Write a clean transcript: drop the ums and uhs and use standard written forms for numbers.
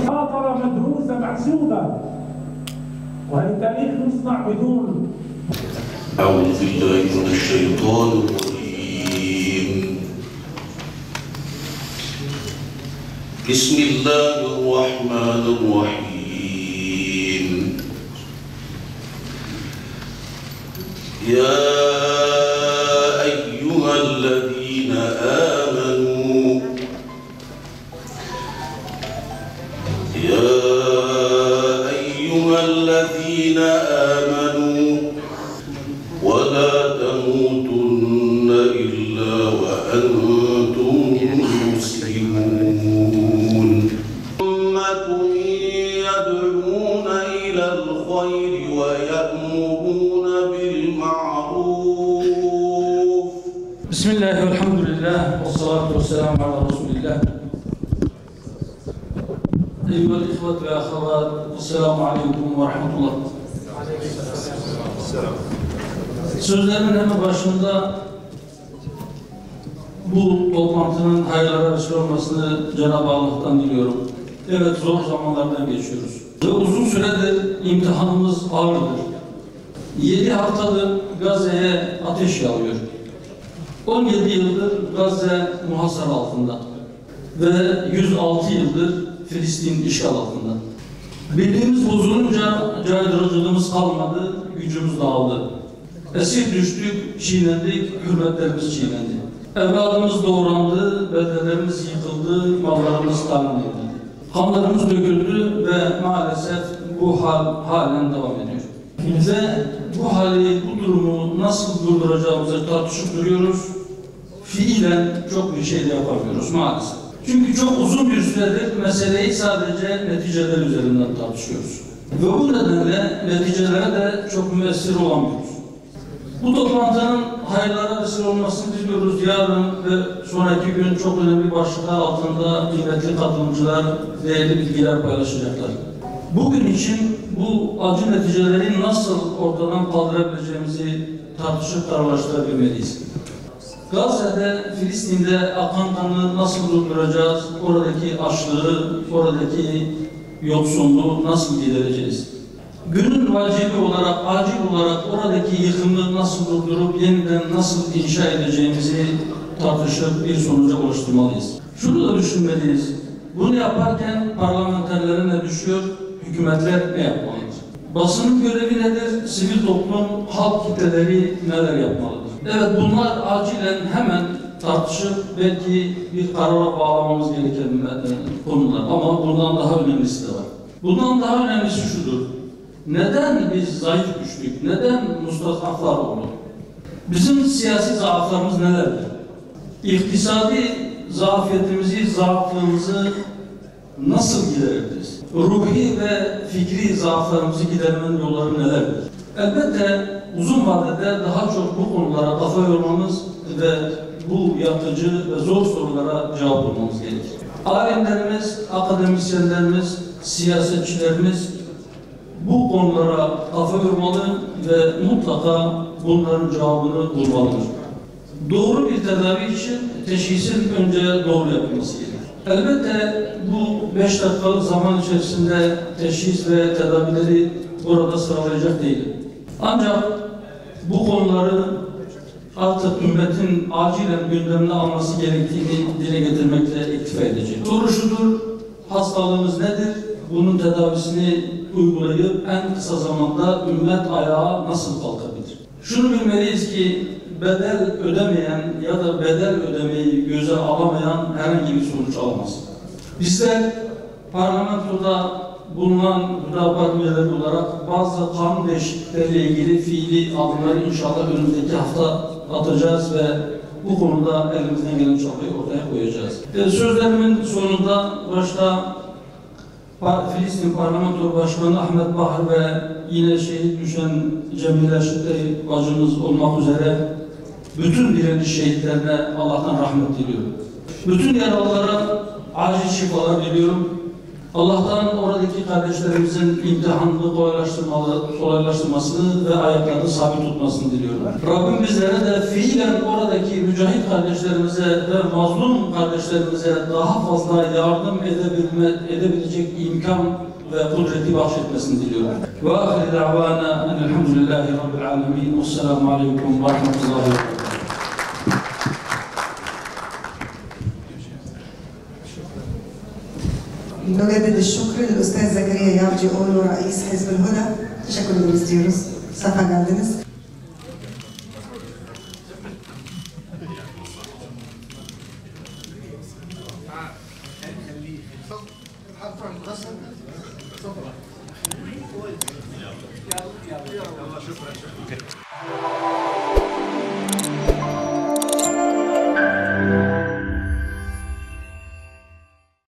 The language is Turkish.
خاطرة مدروسة محسوبة وهالتاريخ يصنع بدون أعوذ بالله من الشيطان الرجيم. بسم الله الرحمن الرحيم. يا أيها الذين آمنوا ولا تموتن إلا وأنتم مسلمون. أمة يدعون إلى الخير ويأمرون بالمعروف. بسم الله والحمد لله والصلاة والسلام على رسول الله. أيها الإخوة والأخوات، السلام عليكم ورحمة الله. Sözlerimin hemen başında bu toplantının hayırlara vesile olmasını Cenab-ı Allah'tan diliyorum. Evet, zor zamanlardan geçiyoruz. Ve uzun süredir imtihanımız ağırdır. 7 haftadır Gazze'ye ateş yağıyor. 17 yıldır Gazze muhasar altında. Ve 106 yıldır Filistin işgal altında. Birliğimiz bozulunca caydırıcılığımız kalmadı, gücümüz dağıldı. Esir düştük, çiğnendik, hürmetlerimiz çiğnendi. Evladımız doğrandı, bedelerimiz yıkıldı, mallarımız talan edildi. Kanlarımız döküldü ve maalesef bu hal halen devam ediyor. Ve bu hali, bu durumu nasıl durduracağımızı tartışıp duruyoruz. Fiilen çok bir şey de yapamıyoruz maalesef. Çünkü çok uzun bir süredir meseleyi sadece neticeler üzerinden tartışıyoruz. Ve bu nedenle neticelere de çok müessir olamıyoruz. Bu toplantının hayırlara vesile olmasını diliyoruz. Yarın ve sonraki gün çok önemli başlıklar altında kıymetli katılımcılar değerli bilgiler paylaşacaklar. Bugün için bu acı neticeleri nasıl ortadan kaldırabileceğimizi tartışıp kararlaştırabilmeliyiz. Gazze'de, Filistin'de akan kanı nasıl durduracağız? Oradaki açlığı, oradaki yoksunluğu nasıl gidereceğiz? Günün vacibi olarak, acil olarak oradaki yıkımı nasıl durdurup yeniden nasıl inşa edeceğimizi tartışıp bir sonuca ulaştırmalıyız. Şunu da düşünmeliyiz. Bunu yaparken parlamenterlere ne düşüyor? Hükümetler ne yapmalıdır? Basının görevi nedir? Sivil toplum, halk kitleleri neler yapmalıdır? Evet, bunlar acilen hemen tartışıp belki bir karara bağlamamız gereken konular. Ama bundan daha önemlisi de var. Bundan daha önemlisi şudur. Neden biz zayıf düştük? Neden müstahaklar oldu? Bizim siyasi zaaflarımız nelerdir? İktisadi zafiyetimizi, zaaflığımızı nasıl giderebiliriz? Ruhi ve fikri zaaflarımızı gidermenin yolları nelerdir? Elbette uzun vadede daha çok bu konulara kafa yormamız ve bu yapıcı ve zor sorulara cevap bulmamız gerekir. Alimlerimiz, akademisyenlerimiz, siyasetçilerimiz bu konulara kafa yormalı ve mutlaka bunların cevabını bulmalıdır. Doğru bir tedavi için teşhisin önce doğru yapılması gerekir. Elbette bu 5 dakikalık zaman içerisinde teşhis ve tedavileri burada sıralayacak değil. Ancak bu konuları artık ümmetin acilen gündemine alması gerektiğini dile getirmekle iktifa edecek. Soru şudur, hastalığımız nedir? Bunun tedavisini uygulayıp en kısa zamanda ümmet ayağa nasıl kalkabilir? Şunu bilmeliyiz ki bedel ödemeyen ya da bedel ödemeyi göze alamayan herhangi bir sonuç alamaz. Bizler parlamentoda bulunan Hüdapar üyeleri olarak bazı kanun değişiklikleriyle ilgili fiili adımları inşallah önümüzdeki hafta atacağız ve bu konuda elimizden gelen çabayı ortaya koyacağız. Sözlerimin sonunda başta Filistin Parlamento Başkanı Ahmet Bahar ve yine şehit düşen Cemile Şükrü bacımız olmak üzere bütün direniş şehitlerine Allah'tan rahmet diliyorum. Bütün yaralılara acil şifalar diliyorum. Allah'tan oradaki kardeşlerimizin imtihanını kolaylaştırmasını ve ayaklarını sabit tutmasını diliyorum. Rabbim bizlere de fiilen oradaki mücahit kardeşlerimize ve mazlum kardeşlerimize daha fazla yardım edebilecek imkan ve kudreti bahşetmesini diliyorum. Ve ahir da'vana enelhamdülillahi rabbil alemin. Vesselamu aleyküm ve rahmetullahi ve berekatuhu. نجدد الشكر للأستاذ زكريا يعجي أولو رئيس حزب الهدى. Teşekkür ederiz diyoruz. Safa geldiniz. شكرا